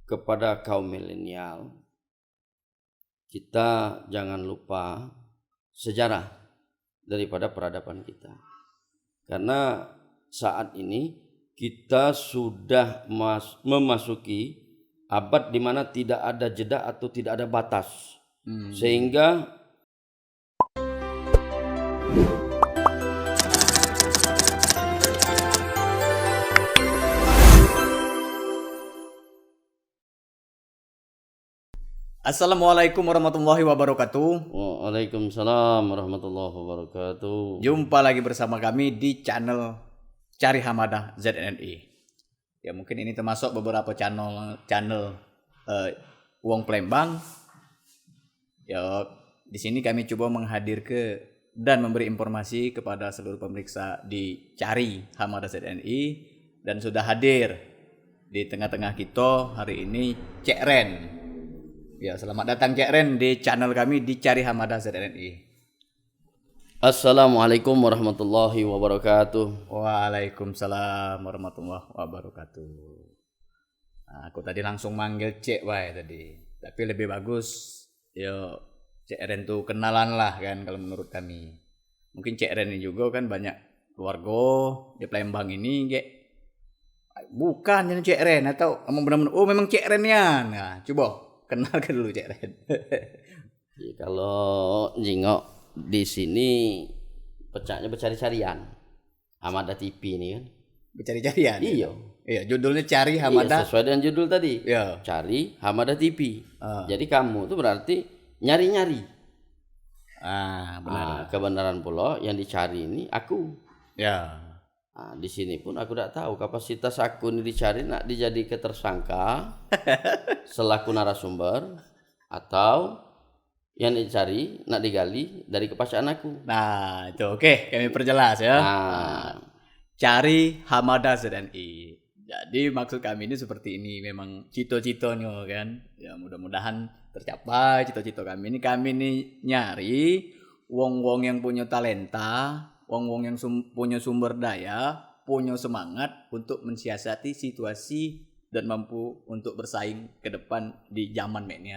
kepada kaum milenial, kita jangan lupa sejarah daripada peradaban kita. Karena saat ini kita sudah memasuki abad di mana tidak ada jeda atau tidak ada batas. Sehingga Assalamualaikum warahmatullahi wabarakatuh. Waalaikumsalam warahmatullahi wabarakatuh. Jumpa lagi bersama kami di channel Cari Hamadah ZNI. Ya mungkin ini termasuk beberapa channel Wong Plembang. Ya di sini kami coba menghadirkan dan memberi informasi kepada seluruh pemeriksa di Cari Hamadah ZNI, dan sudah hadir di tengah-tengah kita hari ini Cek Ren. Ya, selamat datang Cek Ren di channel kami di Cari Hamadah ZNI. Assalamualaikum warahmatullahi wabarakatuh. Waalaikumsalam warahmatullahi wabarakatuh. Nah, aku tadi langsung manggil Cek wae tadi. Tapi lebih bagus ya Cek Ren tuh kenalan lah kan kalau menurut kami. Mungkin Cek Ren ini juga kan banyak keluarga di Palembang ini, Cek. Bukan jadi Cek Ren atau emang benar-benar memang Cek Ren ya. Nah, coba kenalkan dulu Cek Ren. Ya, kalau jingok di sini pecahnya bercari-carian. Hamadah TV ini kan. Bercari-carian. Iya. Iya, judulnya Cari Iya, Hamadah. sesuai dengan judul tadi. Iya. Cari Hamadah TV. Jadi kamu itu berarti nyari-nyari. Benar. Kebenaran pula yang dicari ini aku. Ya. Di sini pun aku tidak tahu kapasitas aku ini dicari nak dijadi tersangka selaku narasumber atau yang dicari nak digali dari kepastian aku. Nah, itu oke, kami perjelas ya. Cari Hamadah ZNI. Jadi maksud kami ini seperti ini, memang cito-citonya kan. Ya mudah-mudahan tercapai cito-cito kami ini. Kami ini nyari wong-wong yang punya talenta, wong-wong yang punya sumber daya, punya semangat untuk mensiasati situasi dan mampu untuk bersaing ke depan di zaman ini.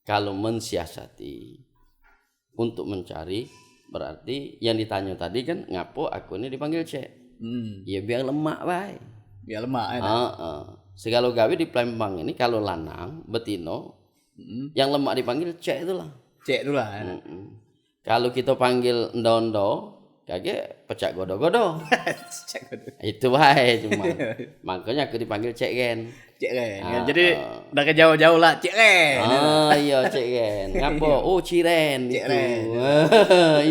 Kalau mensiasati untuk mencari, berarti yang ditanya tadi kan ngapo aku ini dipanggil Cek. Ya biar lemak baik. Biar lemak ya. Segala gawe di Palembang ini kalau lanang betino yang lemak dipanggil Cek itulah. Cek itulah. Kalau kita panggil ndo-ndo, kagak pecah godo-godo. Itu baik cuma. Makanya aku dipanggil Cek Ren. Cek Ren. Jadi udah ke jauh-jauh lah Cek Ren. Iya Cek Ren. Ngapo? Oh Ciren Cek itu. Ren.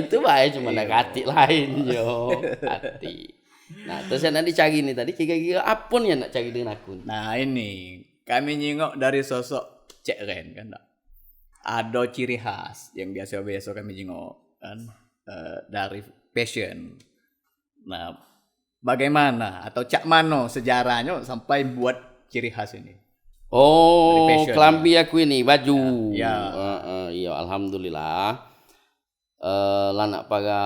Itu baik cuma ada kati lain yo. Kati. Nah, terus yang nanti cari ini tadi kira-kira apa yang nak cari dengan aku? Nah, ini kami nyingok dari sosok Cek Ren kan. Ada ciri khas yang biasa-biasa kami jengok kan, dari passion. Nah, bagaimana atau cak mano sejarahnya sampai buat ciri khas ini? Oh, passion, kelambi aku ini baju. Ya. Iya, alhamdulillah. Lanak pada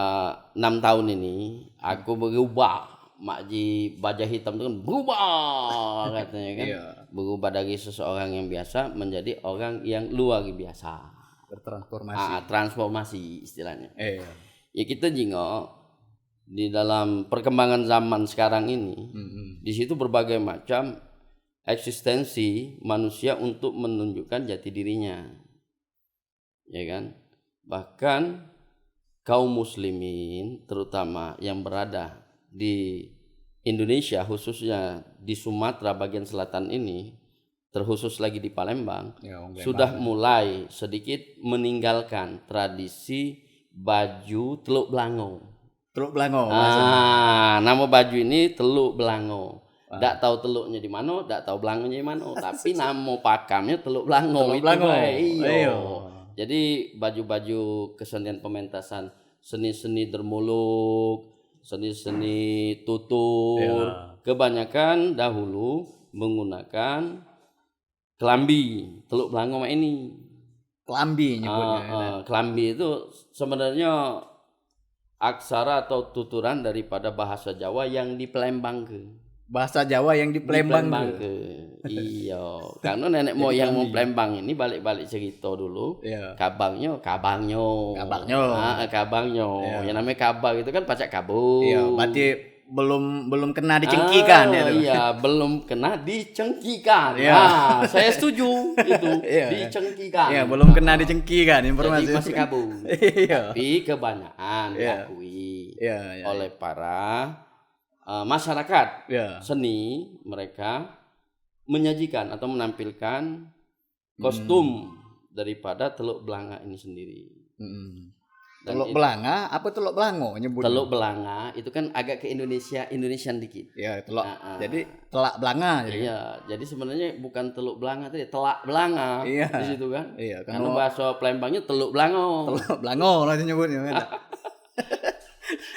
6 tahun ini aku berubah. Makji baja hitam itu kan berubah katanya kan. Iya. Berubah dari seseorang yang biasa menjadi orang yang luar biasa. Bertransformasi. Transformasi istilahnya. Iya. Ya kita jingok di dalam perkembangan zaman sekarang ini, di situ berbagai macam eksistensi manusia untuk menunjukkan jati dirinya. Ya kan? Bahkan kaum muslimin terutama yang berada di Indonesia, khususnya di Sumatera bagian selatan ini, terkhusus lagi di Palembang, sudah mulai sedikit meninggalkan tradisi baju teluk belango. Teluk belango. Nama baju ini teluk belango. Nggak tahu teluknya di mana, nggak tahu belangonya di mana, tapi nama pakamnya teluk belango. Teluk belango. Iya. Jadi baju-baju kesenian pementasan, seni-seni dermuluk, seni-seni tutur, kebanyakan dahulu menggunakan kelambi teluk belango ini. Kelambi nyebutnya. Kelambi itu sebenarnya aksara atau tuturan daripada bahasa Jawa yang dipelembangkan. bahasa Jawa yang di Palembang ke. Iya, karena nenek moyang mau Palembang ini balik-balik cerita dulu. Iya. Kabangnya. Iya. Yang namanya kabang itu kan pacak kabung. Iya, berarti belum kena dicengkikan ya. Iya, belum kena dicengkikan. Iya. Nah, saya setuju itu. Iya. Dicengkikan. Iya, belum kena dicengkikan informasi. Jadi masih kabung. Iya. Tapi kebanyakan Iya. diakui Iya. oleh para masyarakat Iya. seni, mereka menyajikan atau menampilkan kostum daripada Teluk Belanga ini sendiri. Dan Teluk Belanga apa Teluk Belango nyebutnya? Teluk Belanga itu kan agak ke Indonesian dikit. Ya, teluk. Jadi Telak Belanga jadi. Iya, jadi sebenarnya bukan Teluk Belanga tadi, Telak Belanga Iya. di situ kan. Iya, Karena bahasa Palembangnya Teluk Belango. Teluk Belango lah nyebutnya.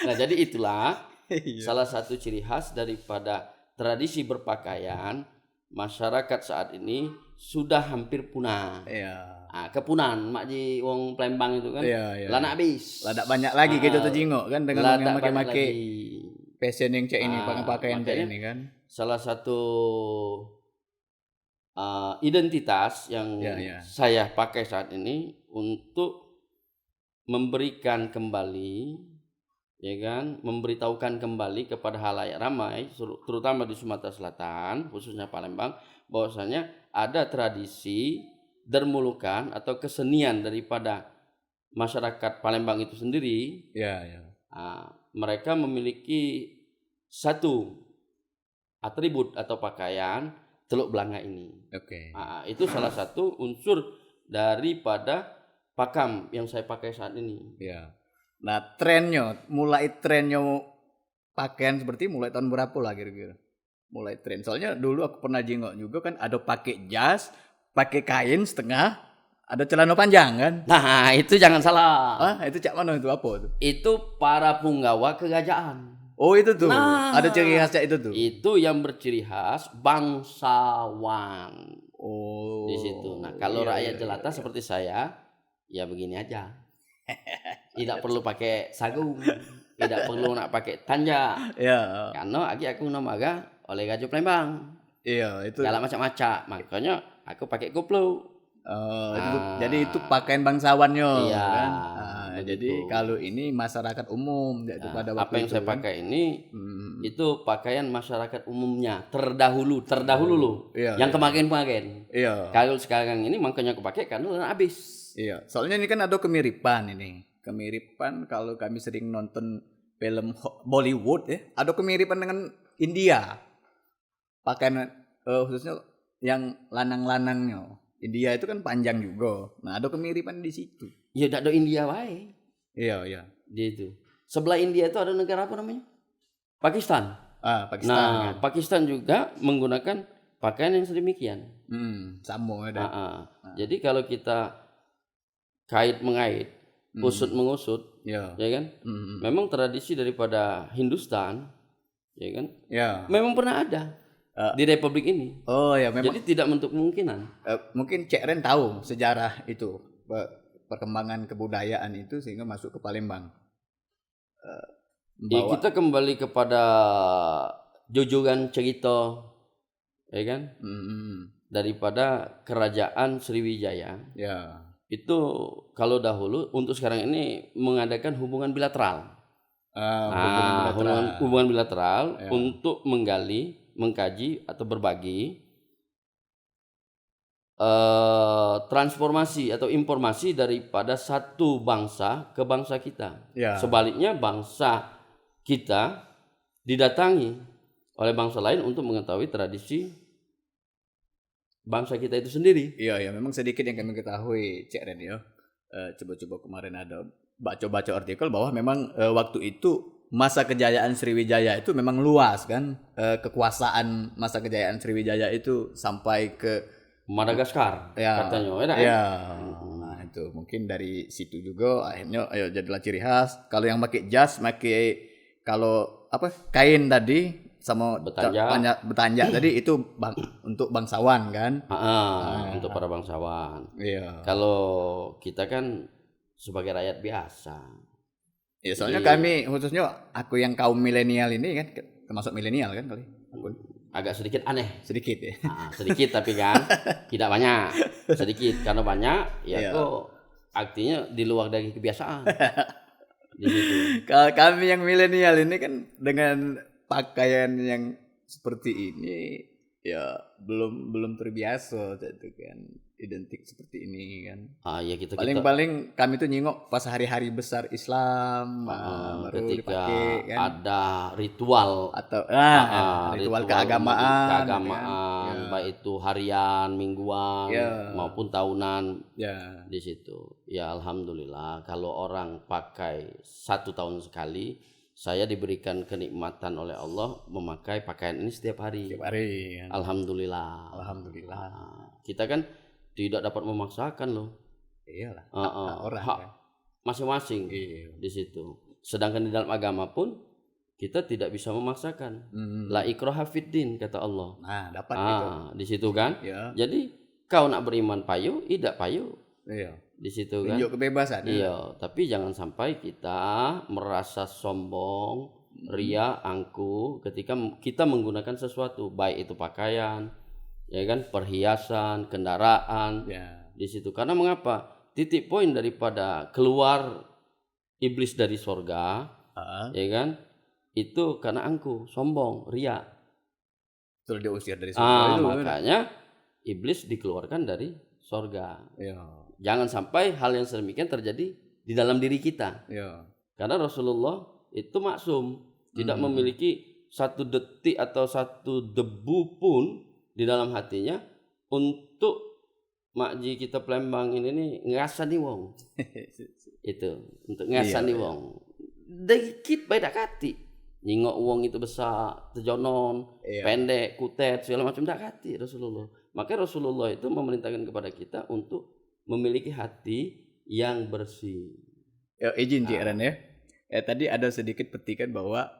Nah, jadi itulah Iya. salah satu ciri khas daripada tradisi berpakaian masyarakat saat ini sudah hampir punah. Iya. Kepunan makji wong Palembang itu kan. Iya. Lanak habis. Lah banyak lagi gitu tuh jingok kan dengan yang pakai-pakai lagi. fashion yang cek ini pakaian cek makanya ini kan. Salah satu identitas yang saya pakai saat ini untuk memberikan kembali, ya kan, memberitahukan kembali kepada halayak ramai, terutama di Sumatera Selatan, khususnya Palembang, bahwasanya ada tradisi dermulukan atau kesenian daripada masyarakat Palembang itu sendiri. Iya. Mereka memiliki satu atribut atau pakaian Teluk Belanga ini. Oke. Itu salah satu unsur daripada pakam yang saya pakai saat ini. Iya. Nah, mulai trennya pakaian seperti mulai tahun berapa lah kira-kira? Mulai tren. Soalnya dulu aku pernah jengok juga kan ada pakai jas, pakai kain setengah, ada celana panjang kan? Nah, itu jangan salah. Itu cak mana itu apa itu? Itu para punggawa kerajaan. Oh, itu tuh. Ada ciri khasnya itu tuh. Itu yang berciri khas bangsawan. Oh. Di situ. Nah, kalau rakyat jelata seperti saya, ya begini aja. Tidak perlu pakai sagung, tidak perlu nak pakai tanja. Iya. Karena aku namaga oleh Gajah Palembang. Iya, itu. Jalan macam-macam. Makanya aku pakai koplo. Jadi itu pakaian bangsawannya. Iya. Kan? Jadi kalau ini masyarakat umum pada waktu apa yang itu, saya pakai ini itu pakaian masyarakat umumnya terdahulu loh. Iya, yang kemarin. Iya. Kalau sekarang ini makanya aku pakai karena habis. Iya. Soalnya ini kan ada kemiripan ini. Kemiripan kalau kami sering nonton film Bollywood ya, ada kemiripan dengan India. Pakaian khususnya yang lanang-lanangnya. India itu kan panjang juga. Nah, ada kemiripan di situ. Ya tidak ada India wae. Iya. Dia itu. Sebelah India itu ada negara apa namanya? Pakistan. Pakistan. Nah, kan? Pakistan juga menggunakan pakaian yang sedemikian. Sama ada. Jadi kalau kita kait mengait, usut mengusut, ya kan? Memang tradisi daripada Hindustan, ya kan? Ya. Memang pernah ada di Republik ini. Oh ya, memang. Jadi tidak menutup kemungkinan. Mungkin Cek Ren tahu sejarah itu, perkembangan kebudayaan itu sehingga masuk ke Palembang. Kita kembali kepada jujuran cerita, ya kan? Daripada kerajaan Sriwijaya. Ya. Itu kalau dahulu untuk sekarang ini mengadakan hubungan bilateral. Hubungan bilateral ya. Untuk menggali, mengkaji atau berbagi transformasi atau informasi daripada satu bangsa ke bangsa kita. Ya. Sebaliknya bangsa kita didatangi oleh bangsa lain untuk mengetahui tradisi bangsa kita itu sendiri. Iya, memang sedikit yang kami ketahui, Cek Ren ya. Coba-coba kemarin ada baca artikel bahwa memang waktu itu masa kejayaan Sriwijaya itu memang luas kan. Kekuasaan masa kejayaan Sriwijaya itu sampai ke Madagaskar katanya. Nah, itu mungkin dari situ juga akhirnya jadilah ciri khas. Kalau yang pakai jas, kalau kain tadi sama betanja tadi itu untuk bangsawan kan? Untuk para bangsawan. Iya. Kalau kita kan sebagai rakyat biasa. Ya soalnya kami khususnya aku yang kaum milenial ini kan termasuk milenial kan kali. agak sedikit aneh. Sedikit ya. Sedikit tapi kan tidak banyak. Sedikit karena banyak ya kok artinya di luar dari kebiasaan. Di situ. Kalau kami yang milenial ini kan dengan pakaian yang seperti ini ya belum terbiasa gitu kan, identik seperti ini kan. Ya kita paling kami tuh nyingok pas hari-hari besar Islam baru ketika dipakai kan, ada ritual atau ritual keagamaan kan? Baik itu harian, mingguan maupun tahunan di situ. Ya alhamdulillah kalau orang pakai 1 tahun sekali, saya diberikan kenikmatan oleh Allah memakai pakaian ini setiap hari. Setiap hari. Kan? Alhamdulillah. Kita kan tidak dapat memaksakan loh. Iyalah. Orang hak kan? Masing-masing di situ. Sedangkan di dalam agama pun kita tidak bisa memaksakan. La ikraha fiddin kata Allah. Nah, dapat itu. Di situ kan. Ya. Jadi kau nak beriman payu, tidak payu. Iya. Di situ kan. Tunjuk kebebasan. Iya, tapi jangan sampai kita merasa sombong, ria, angkuh ketika kita menggunakan sesuatu, baik itu pakaian, ya kan, perhiasan, kendaraan. Di situ. Karena mengapa? Titik poin daripada keluar iblis dari sorga, ya kan? Itu karena angkuh, sombong, ria. Terus diusir dari sorga. Makanya iblis dikeluarkan dari sorga. Jangan sampai hal yang sedemikian terjadi di dalam diri kita. Karena Rasulullah itu maksum, tidak memiliki 1 detik atau 1 debu pun di dalam hatinya untuk makji kita Palembang ini nih ngasani wong. Itu untuk ngasani wong. Dikit beda kati. Nyingok wong itu besar, tejonon, pendek, kutet, segala macam dak kati Rasulullah. Maka Rasulullah itu memerintahkan kepada kita untuk memiliki hati yang bersih. Izin Cik Ren ya. Tadi ada sedikit petikan bahwa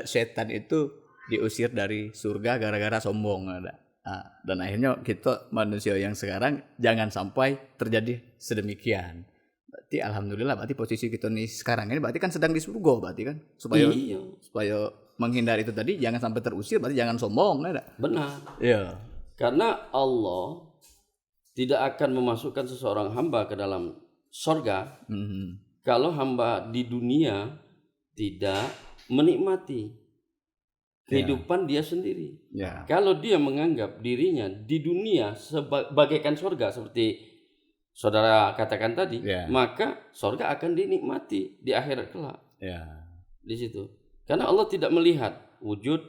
setan itu diusir dari surga gara-gara sombong ada. Dan akhirnya kita manusia yang sekarang jangan sampai terjadi sedemikian. Berarti alhamdulillah berarti posisi kita nih sekarang ini berarti kan sedang di surga berarti kan. Supaya menghindari itu tadi jangan sampai terusir berarti jangan sombong ada. Benar. Iya. Karena Allah tidak akan memasukkan seseorang hamba ke dalam sorga kalau hamba di dunia tidak menikmati kehidupan dia sendiri. Kalau dia menganggap dirinya di dunia sebagaikan sorga seperti saudara katakan tadi, maka sorga akan dinikmati di akhirat kelak. Di situ. Karena Allah tidak melihat wujud,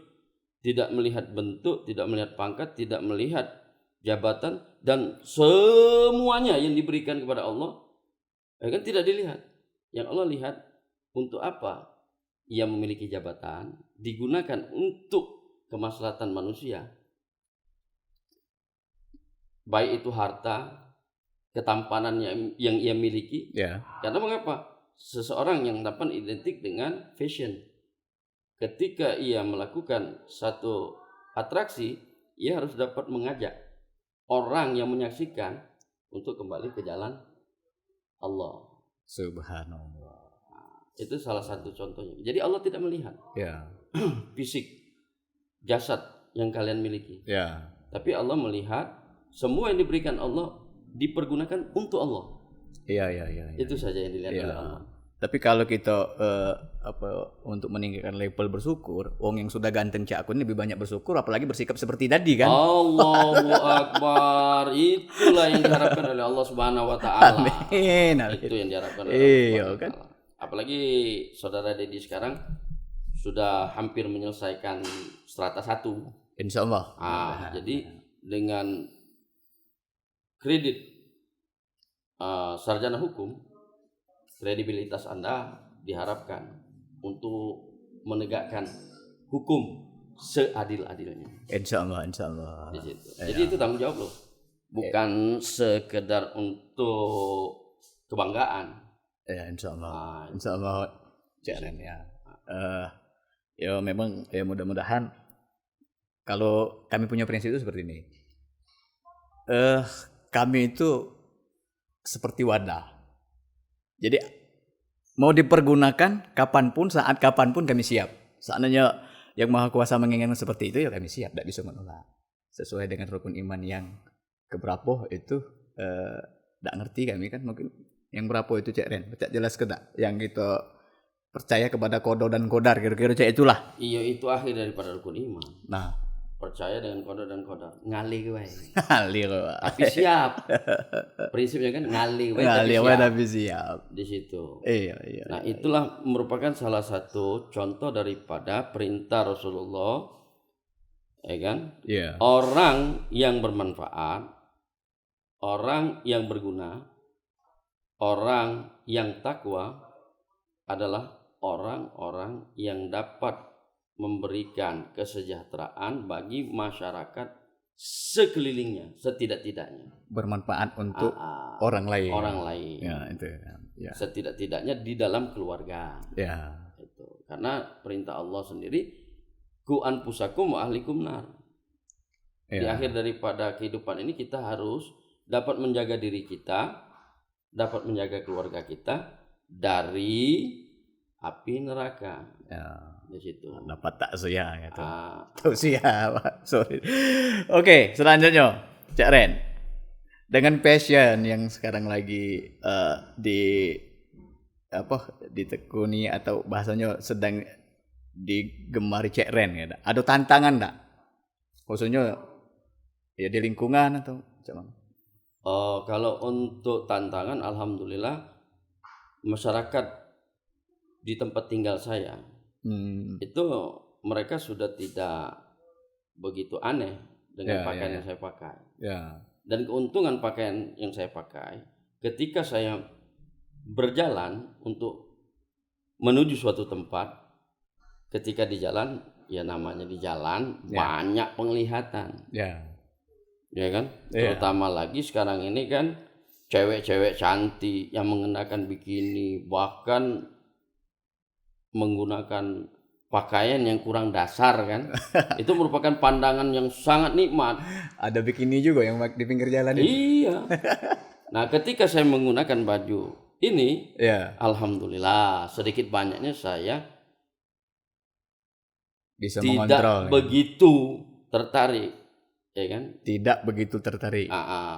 tidak melihat bentuk, tidak melihat pangkat, tidak melihat jabatan, dan semuanya yang diberikan kepada Allah kan tidak dilihat. Yang Allah lihat untuk apa ia memiliki jabatan, digunakan untuk kemaslahatan manusia, baik itu harta, ketampanan yang ia miliki. Karena mengapa? Seseorang yang dapat identik dengan fashion, ketika ia melakukan satu atraksi, ia harus dapat mengajak orang yang menyaksikan untuk kembali ke jalan Allah. Subhanallah. Itu salah satu contohnya. Jadi Allah tidak melihat fisik, jasad yang kalian miliki. Tapi Allah melihat semua yang diberikan Allah dipergunakan untuk Allah. Itu saja yang dilihat oleh Allah. Tapi kalau kita untuk meningkatkan level bersyukur, wong yang sudah ganteng cak akun lebih banyak bersyukur, apalagi bersikap seperti tadi kan. Allahu Akbar. Itulah yang diharapkan oleh Allah Subhanahu wa taala. Amin. Itu yang diharapkan oleh Allah kan. Apalagi saudara Dedi sekarang sudah hampir menyelesaikan strata 1. Insyaallah. Jadi dengan kredit sarjana hukum, kredibilitas Anda diharapkan untuk menegakkan hukum seadil-adilnya. Insyaallah. Jadi itu tanggung jawab loh. Bukan sekedar untuk kebanggaan. Insyaallah. Insyaallah Caren ya. Ya memang mudah-mudahan kalau kami punya prinsip itu seperti ini. Kami itu seperti wadah. Jadi mau dipergunakan kapanpun, saat kapanpun kami siap. Seandainya yang Maha Kuasa menginginkan seperti itu, ya kami siap, tidak bisa menolak. Sesuai dengan rukun iman yang keberapa itu tidak ngerti kami kan, mungkin yang berapa itu Cek Ren, Cek jelas ke tak? Yang kita percaya kepada kodo dan kodar, kira-kira Cek itulah. Iya, itu akhir daripada rukun iman. Nah, percaya dengan kodo dan kodar, ngali gue. ngali gue. Tapi siap. Prinsipnya kan ngali gue tapi siap. Di situ. Iya. Nah, itulah merupakan salah satu contoh daripada perintah Rasulullah, ya kan? Iya. Orang yang bermanfaat, orang yang berguna, orang yang takwa adalah orang-orang yang dapat memberikan kesejahteraan bagi masyarakat sekelilingnya, setidak-tidaknya bermanfaat untuk orang lain. Ya, itu ya. Setidak-tidaknya di dalam keluarga. Ya. Itu. Karena perintah Allah sendiri, ku anfusakum wa ahlikum nar. Ya. Di akhir daripada kehidupan ini kita harus dapat menjaga diri kita, dapat menjaga keluarga kita dari api neraka. Ya. Di situ. Dapat takziah gitu. Takziah, sorry. Oke, selanjutnya Cak Ren. Dengan passion yang sekarang lagi ditekuni atau bahasanya sedang digemari Cak Ren gitu. Ada tantangan enggak? Khususnya ya di lingkungan atau macam mana? Kalau untuk tantangan, alhamdulillah masyarakat di tempat tinggal saya itu mereka sudah tidak begitu aneh dengan pakaian yang saya pakai. Dan keuntungan pakaian yang saya pakai, ketika saya berjalan untuk menuju suatu tempat, ketika di jalan, ya namanya di jalan banyak penglihatan. Ya kan? Terutama lagi sekarang ini kan cewek-cewek cantik yang mengenakan bikini, bahkan menggunakan pakaian yang kurang dasar kan. Itu merupakan pandangan yang sangat nikmat. Ada bikini juga yang di pinggir jalan. Iya. Nah, ketika saya menggunakan baju ini, alhamdulillah sedikit banyaknya saya bisa tidak mengontrol, begitu tertarik, ya kan? Tidak begitu tertarik.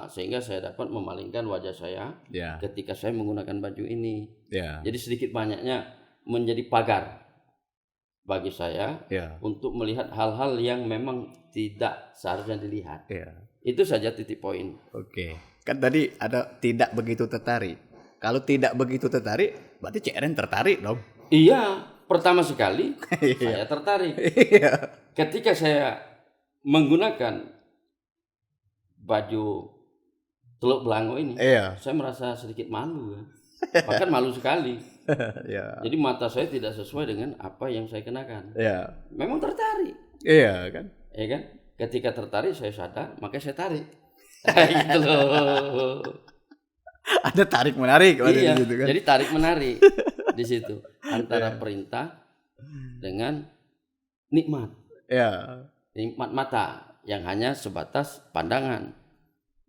Sehingga saya dapat memalingkan wajah saya ketika saya menggunakan baju ini. Jadi sedikit banyaknya menjadi pagar bagi saya untuk melihat hal-hal yang memang tidak seharusnya dilihat. Itu saja titik poin. Oke. Kan tadi ada tidak begitu tertarik. Kalau tidak begitu tertarik, berarti Cak Ren tertarik dong. Iya, pertama sekali saya tertarik. Ketika saya menggunakan baju Teluk Belango ini, saya merasa sedikit malu ya. Bahkan malu sekali. Jadi mata saya tidak sesuai dengan apa yang saya kenakan. Memang tertarik. Iya kan? Iya kan? Ketika tertarik saya sadar, maka saya tarik. Gitu loh. Ada tarik menarik di situ kan. Jadi tarik menarik di situ antara perintah dengan nikmat. Nikmat mata yang hanya sebatas pandangan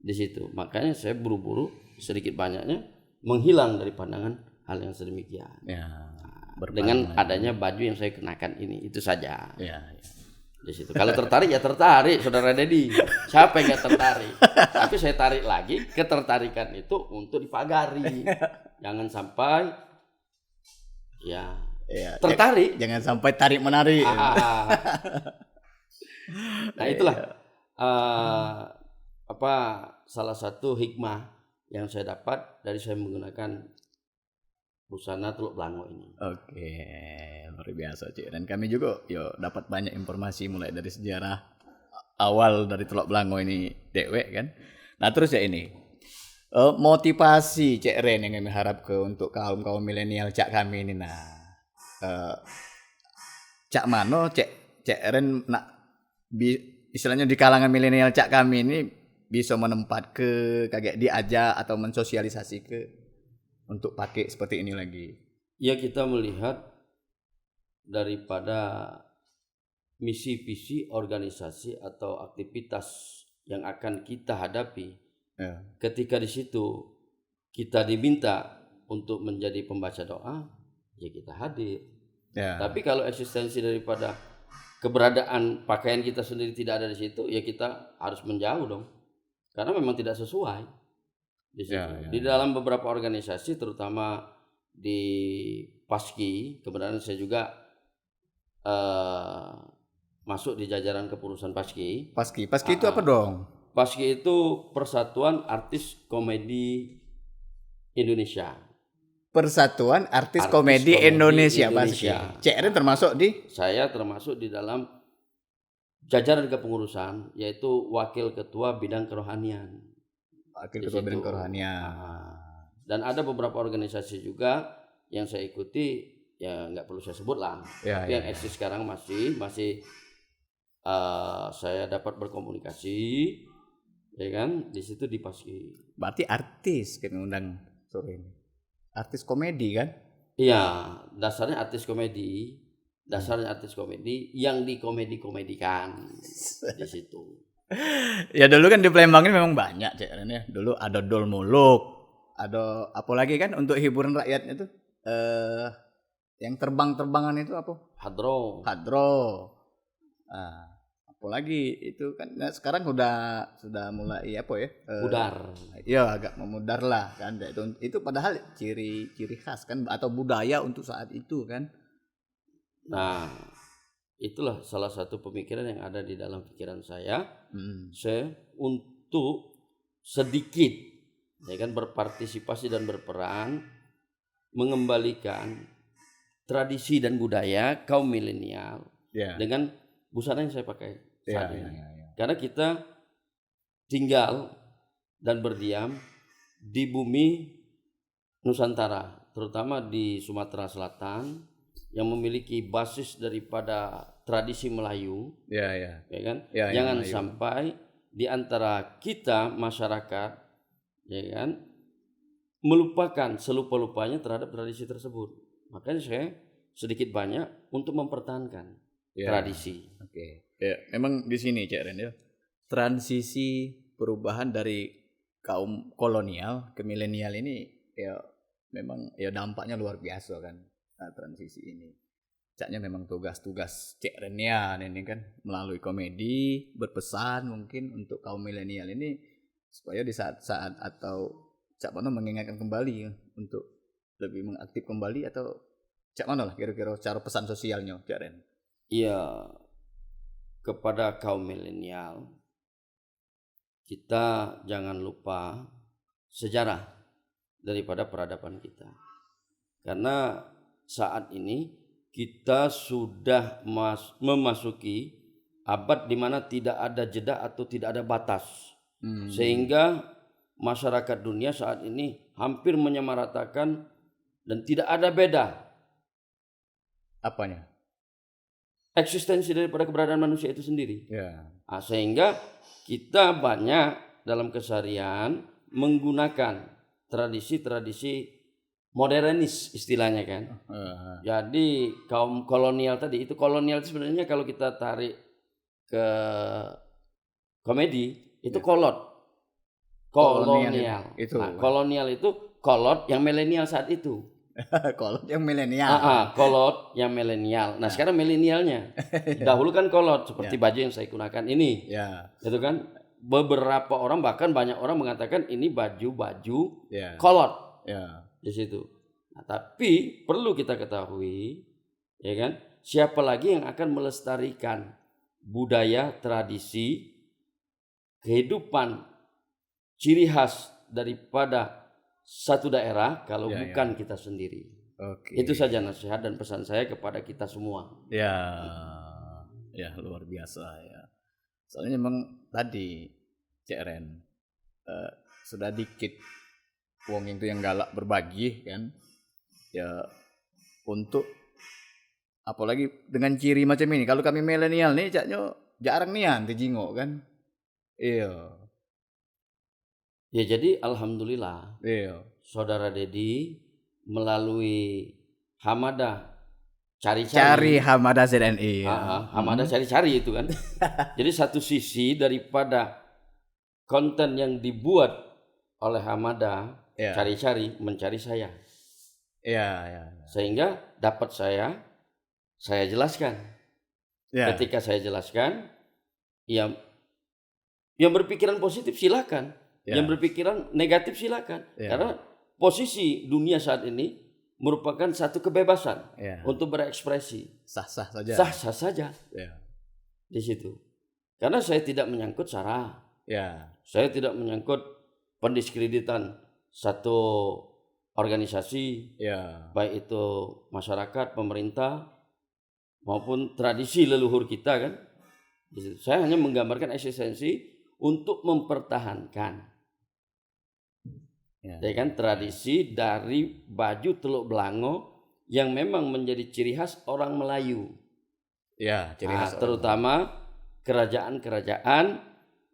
di situ. Makanya saya buru-buru sedikit banyaknya menghilang dari pandangan hal yang sedemikian. Dengan adanya baju yang saya kenakan ini, itu saja. Di situ. Kalau tertarik ya tertarik, Saudara Dedi. Siapa yang nggak tertarik? Tapi saya tarik lagi, ketertarikan itu untuk dipagari. Jangan sampai tertarik. Jangan sampai tarik menarik. Nah itulah salah satu hikmah yang saya dapat dari saya menggunakan busana Teluk Belango ini. Oke, luar biasa Cik. Dan kami juga dapat banyak informasi mulai dari sejarah awal dari Teluk Belango ini dewek kan. Nah terus ini motivasi Cik Ren yang kami harap untuk kaum milenial Cak kami ini. Cak mano Cik Ren istilahnya di kalangan milenial Cak kami ini bisa menempat kayak diajak atau mensosialisasi untuk pakai seperti ini lagi. Ya kita melihat daripada misi visi organisasi atau aktivitas yang akan kita hadapi. Ketika di situ kita diminta untuk menjadi pembaca doa, ya kita hadir. Tapi kalau eksistensi daripada keberadaan pakaian kita sendiri tidak ada di situ, ya kita harus menjauh dong. Karena memang tidak sesuai di situ. Di dalam beberapa organisasi, terutama di Paski, kebetulan saya juga masuk di jajaran kepengurusan Paski. Paski itu apa dong? Paski itu Persatuan Artis Komedi Indonesia. Persatuan Artis Komedi Indonesia. Paski. CRN termasuk di? Saya termasuk di dalam jajaran kepengurusan, yaitu Wakil Ketua Bidang Kerohanian. Wakil Ketua Bidang Kerohanian. Dan ada beberapa organisasi juga yang saya ikuti, ya nggak perlu saya sebut lah. Tapi yang eksis sekarang masih saya dapat berkomunikasi, ya kan, di situ di Paski. Berarti artis kan undang sore ini. Artis komedi kan? Iya, dasarnya artis komedi. Yang dikomedi-komedikan di situ. Ya dulu kan di Palembang ini memang banyak ya. Dulu ada Dol Muluk, ada apa lagi kan untuk hiburan rakyatnya tuh yang terbang-terbangan itu apa? Hadro. Apalagi itu kan sekarang sudah mulai apa ya? Pudar. Ya agak memudar lah kan. Itu padahal ciri khas kan atau budaya untuk saat itu kan. Nah, itulah salah satu pemikiran yang ada di dalam pikiran saya. Saya untuk sedikit ya kan berpartisipasi dan berperan mengembalikan tradisi dan budaya kaum milenial dengan busana yang saya pakai saat ini. Karena kita tinggal dan berdiam di bumi Nusantara, terutama di Sumatera Selatan yang memiliki basis daripada tradisi Melayu, ya kan? Jangan sampai di antara kita masyarakat, ya kan, melupakan selupa-lupanya terhadap tradisi tersebut. Makanya saya sedikit banyak untuk mempertahankan tradisi. Ya, memang di sini Cak Ren ya. Transisi perubahan dari kaum kolonial ke milenial ini ya memang ya dampaknya luar biasa kan. Nah, transisi ini. Caknya memang tugas Cak Renian ini kan melalui komedi berpesan mungkin untuk kaum milenial ini supaya di saat-saat atau Cak Mano mengingatkan kembali ya, untuk lebih mengaktif kembali atau Cak Mano lah kira-kira cara pesan sosialnya Cak Ren. Iya, kepada kaum milenial kita jangan lupa sejarah daripada peradaban kita. Karena saat ini kita sudah memasuki abad di mana tidak ada jeda atau tidak ada batas. Sehingga masyarakat dunia saat ini hampir menyamaratakan dan tidak ada beda. Apanya? Eksistensi daripada keberadaan manusia itu sendiri. Nah, sehingga kita banyak dalam keseharian menggunakan tradisi-tradisi modernis istilahnya kan. Jadi kaum kolonial tadi itu sebenarnya kalau kita tarik ke komedi itu kolonial. Kolonial itu kolot yang milenial saat itu. Kolot yang milenial. Kolot yang milenial. Nah, sekarang milenialnya. Dahulu kan kolot seperti baju yang saya gunakan ini. Itu kan beberapa orang bahkan banyak orang mengatakan ini baju kolot. Di situ. Nah, tapi perlu kita ketahui, ya kan, siapa lagi yang akan melestarikan budaya, tradisi, kehidupan, ciri khas daripada satu daerah kalau bukan kita sendiri. Itu saja nasihat dan pesan saya kepada kita semua. Ya luar biasa ya. Soalnya memang tadi Cak Ren sudah dikit wong itu yang galak berbagi kan. Ya untuk apalagi dengan ciri macam ini. Kalau kami milenial nih caknya jarang nian dijingok kan. Ya jadi alhamdulillah Saudara Dedi melalui Hamadah Cari Hamadah ZNI. Hamadah Cari itu kan. Jadi satu sisi daripada konten yang dibuat oleh Hamadah Cari mencari saya. Sehingga dapat saya jelaskan Ketika saya jelaskan, ya yang berpikiran positif silakan, yang berpikiran negatif silakan. Karena posisi dunia saat ini merupakan satu kebebasan untuk berekspresi. Sah-sah saja. Sah-sah saja. Di situ. Karena saya tidak menyangkut sara. Saya tidak menyangkut pendiskreditan satu organisasi, baik itu masyarakat, pemerintah, maupun tradisi leluhur kita kan. Saya hanya menggambarkan eksistensi untuk mempertahankan kan tradisi dari baju Teluk Belango yang memang menjadi ciri khas orang Melayu. Ciri khas terutama kerajaan-kerajaan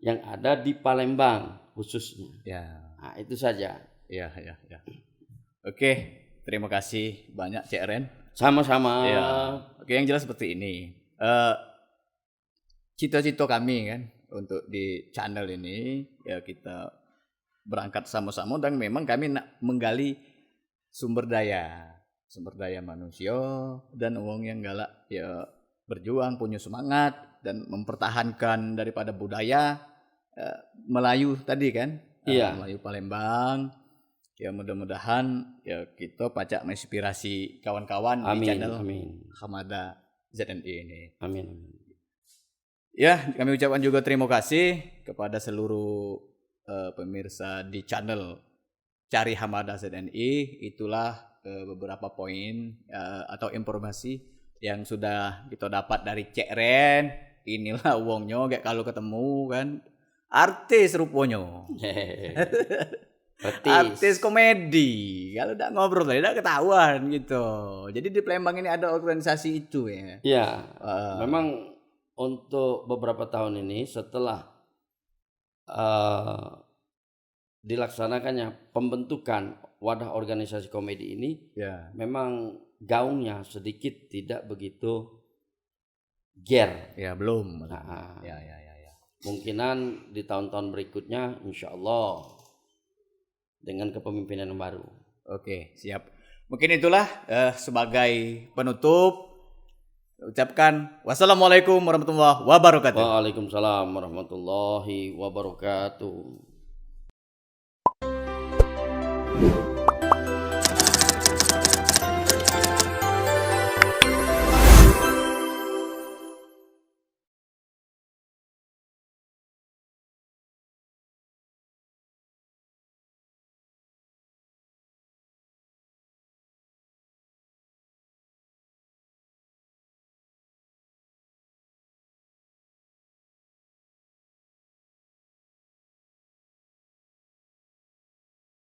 yang ada di Palembang khususnya. Itu saja. Oke, terima kasih banyak Cek Ren. Sama-sama. Oke, yang jelas seperti ini. Cita-cita kami kan untuk di channel ini ya kita berangkat sama-sama dan memang kami nak menggali sumber daya manusia dan uang yang galak ya berjuang punya semangat dan mempertahankan daripada budaya Melayu tadi kan. Melayu Palembang. Ya mudah-mudahan ya kita pacak menginspirasi kawan-kawan di channel Hamada ZNI ini. Amin. Ya, kami ucapkan juga terima kasih kepada seluruh pemirsa di channel Cari Hamada ZNI. Itulah beberapa poin atau informasi yang sudah kita dapat dari Cek Ren. Inilah uangnya kayak kalau ketemu kan artis rupanya. Artis komedi. Kalau tidak ngobrol tidak ketahuan gitu. Jadi di Palembang ini ada organisasi itu ya. Iya. Memang untuk beberapa tahun ini setelah dilaksanakannya pembentukan wadah organisasi komedi ini, memang gaungnya sedikit tidak begitu ger. Belum. Mungkinan di tahun-tahun berikutnya insya Allah dengan kepemimpinan yang baru. Oke, siap. Mungkin itulah sebagai penutup ucapkan wassalamualaikum warahmatullahi wabarakatuh. Waalaikumsalam warahmatullahi wabarakatuh.